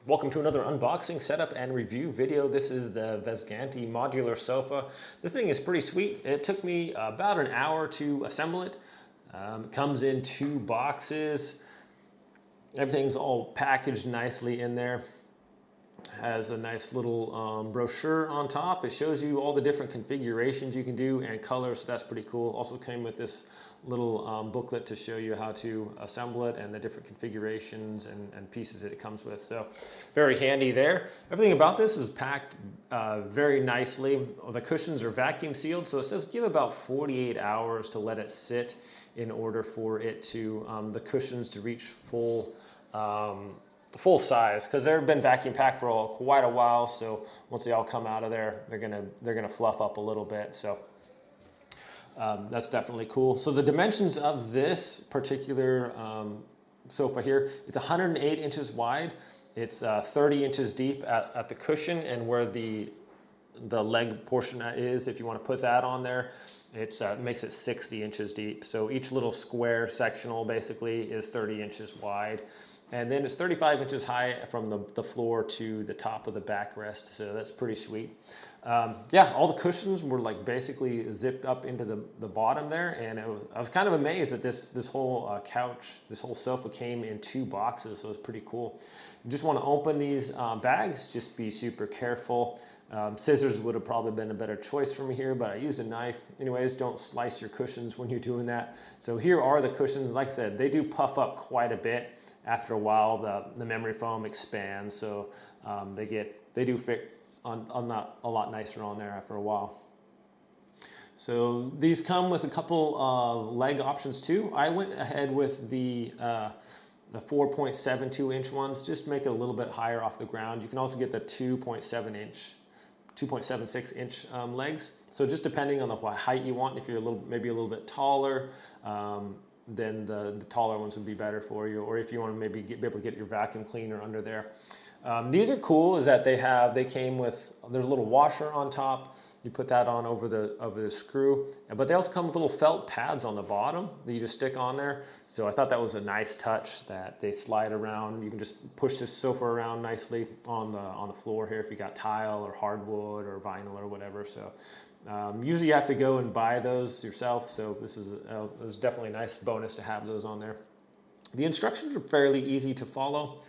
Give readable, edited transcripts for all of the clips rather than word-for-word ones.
Welcome to another unboxing, setup, and review video. This is the Vesgantti Modular Sofa. This thing is pretty sweet. It took me about an hour to assemble it. It comes in 2 boxes. Everything's all packaged nicely in there. Has a nice little brochure on top. It shows you all the different configurations you can do and colors, so that's pretty cool. Also came with this little booklet to show you how to assemble it and the different configurations and pieces that it comes with. So very handy there. Everything about this is packed very nicely. The cushions are vacuum sealed, so it says give about 48 hours to let it sit in order for it to, the cushions to reach full size, because they've been vacuum packed for quite a while. So once they all come out of there, they're gonna fluff up a little bit. So that's definitely cool. So the dimensions of this particular sofa here, it's 108 inches wide. It's 30 inches deep at the cushion, and where the leg portion is, if you want to put that on there, it makes it 60 inches deep. So each little square sectional basically is 30 inches wide. And then it's 35 inches high from the floor to the top of the backrest, so that's pretty sweet. Yeah, all the cushions were like basically zipped up into the bottom there, and I was kind of amazed that this whole couch, this whole sofa came in 2 boxes, so it was pretty cool. You just want to open these bags, just be super careful. Scissors would have probably been a better choice for me here, but I used a knife. Anyways, don't slice your cushions when you're doing that. So here are the cushions. Like I said, they do puff up quite a bit. After a while, the memory foam expands, so they do fit on a lot nicer on there after a while. So these come with a couple leg options too. I went ahead with the 4.72 inch ones, just make it a little bit higher off the ground. You can also get the 2.76 inch legs. So just depending on the height you want, if you're maybe a little bit taller, then the taller ones would be better for you, or if you want to maybe be able to get your vacuum cleaner under there. These are cool, is that they came with, there's a little washer on top. You put that on over the screw, but they also come with little felt pads on the bottom that you just stick on there. So I thought that was a nice touch, that they slide around. You can just push this sofa around nicely on the floor here if you got tile or hardwood or vinyl or whatever. So usually you have to go and buy those yourself, so this is it was definitely a nice bonus to have those on there. The instructions are fairly easy to follow.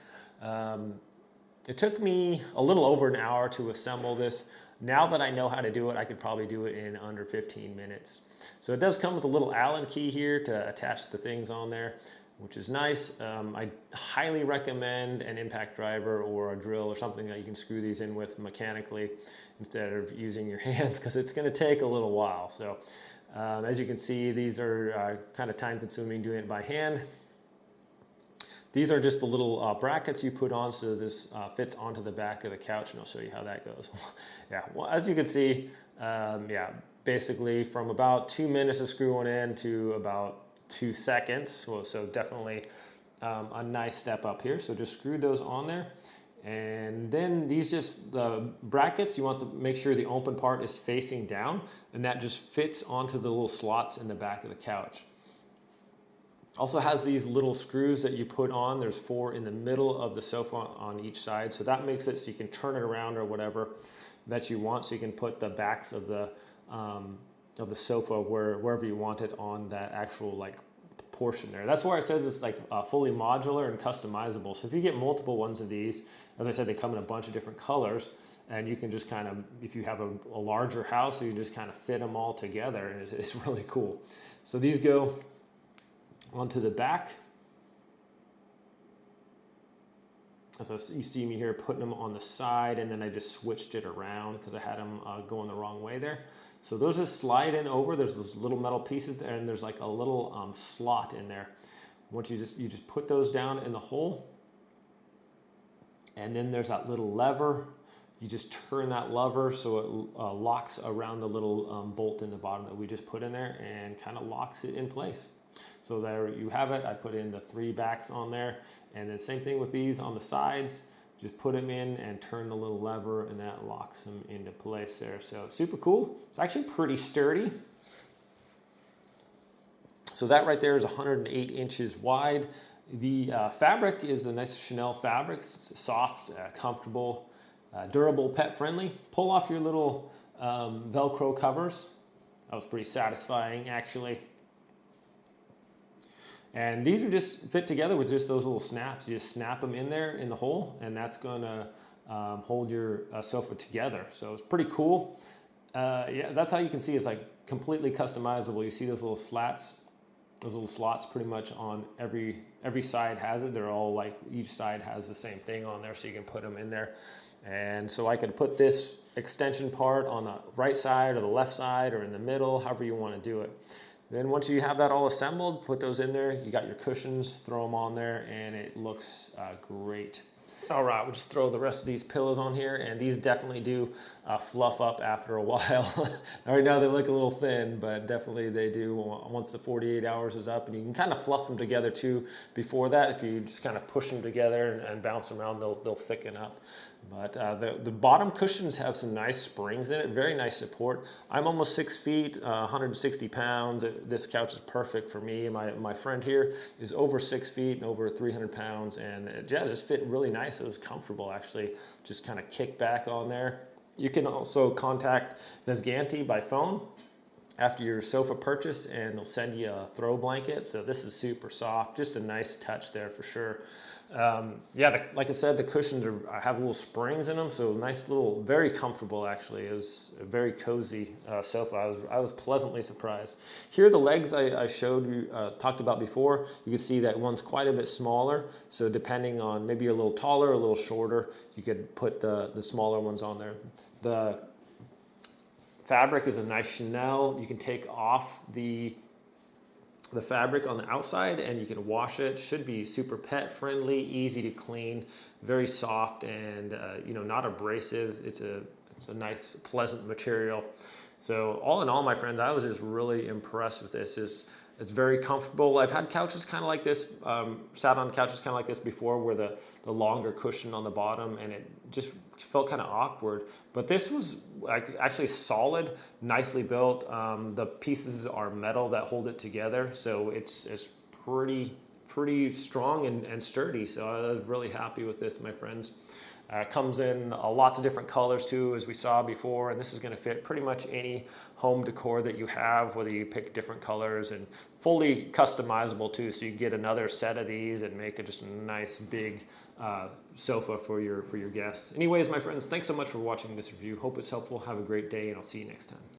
It took me a little over an hour to assemble this. Now that I know how to do it, I could probably do it in under 15 minutes. So it does come with a little Allen key here to attach the things on there, which is nice. I highly recommend an impact driver or a drill or something that you can screw these in with mechanically instead of using your hands, because it's going to take a little while. So as you can see, these are kind of time consuming doing it by hand. These are just the little brackets you put on, so this fits onto the back of the couch, and I'll show you how that goes. Yeah, well, as you can see, yeah, basically from about 2 minutes of screwing in to about 2 seconds. So definitely a nice step up here. So just screw those on there. And then the brackets, you want to make sure the open part is facing down, and that just fits onto the little slots in the back of the couch. Also has these little screws that you put on. There's 4 in the middle of the sofa on each side. So that makes it so you can turn it around or whatever that you want. So you can put the backs of the sofa wherever you want it on that actual like portion there. That's why it says it's like fully modular and customizable. So if you get multiple ones of these, as I said, they come in a bunch of different colors, and you can just kind of, if you have a larger house, you just kind of fit them all together, and it's really cool. So these go onto the back. So you see me here putting them on the side, and then I just switched it around because I had them going the wrong way there. So those just slide in over. There's those little metal pieces there, and there's like a little slot in there. Once you just put those down in the hole, and then there's that little lever. You just turn that lever so it locks around the little bolt in the bottom that we just put in there, and kind of locks it in place. So there you have it. I put in the 3 backs on there, and then same thing with these on the sides. Just put them in and turn the little lever, and that locks them into place there. So super cool. It's actually pretty sturdy. So that right there is 108 inches wide. The fabric is a nice Chenille fabric. It's soft, comfortable, durable, pet friendly. Pull off your little Velcro covers. That was pretty satisfying, actually. And these are just fit together with just those little snaps. You just snap them in there in the hole, and that's going to hold your sofa together. So it's pretty cool. Yeah, that's how you can see it's like completely customizable. You see those little slats, those little slots pretty much on every side has it. They're all like, each side has the same thing on there, so you can put them in there. And so I could put this extension part on the right side or the left side or in the middle, however you want to do it. Then once you have that all assembled, put those in there. You got your cushions, throw them on there, and it looks great. All right, we'll just throw the rest of these pillows on here, and these definitely do fluff up after a while. Right now they look a little thin, but definitely they do once the 48 hours is up, and you can kind of fluff them together too before that. If you just kind of push them together and bounce them around, they'll thicken up. But the bottom cushions have some nice springs in it, very nice support. I'm almost 6 feet, 160 pounds. This couch is perfect for me. My friend here is over 6 feet and over 300 pounds, and it just fit really nice. It was comfortable, actually, just kind of kick back on there. You can also contact Vesgantti by phone after your sofa purchase, and they'll send you a throw blanket. So this is super soft, just a nice touch there for sure. Yeah, like I said, the cushions have little springs in them, so nice little, very comfortable actually. It was a very cozy sofa. I was pleasantly surprised. Here are the legs I showed you, talked about before. You can see that one's quite a bit smaller, so depending on, maybe a little taller, a little shorter, you could put the smaller ones on there. The fabric is a nice Chenille. You can take off the fabric on the outside and you can wash it. Should be super pet friendly, easy to clean, very soft, and not abrasive. It's a nice, pleasant material. So all in all, my friends, I was just really impressed with this. It's very comfortable. I've had couches kind of like this, sat on couches kind of like this before, where the longer cushion on the bottom, and it just felt kind of awkward. But this was actually solid, nicely built. The pieces are metal that hold it together, so it's pretty strong and sturdy. So I was really happy with this, my friends. Comes in lots of different colors too, as we saw before, and this is going to fit pretty much any home decor that you have, whether you pick different colors, and fully customizable too, so you can get another set of these and make it just a nice big sofa for your guests. Anyways, my friends, thanks so much for watching this review. Hope it's helpful. Have a great day, and I'll see you next time.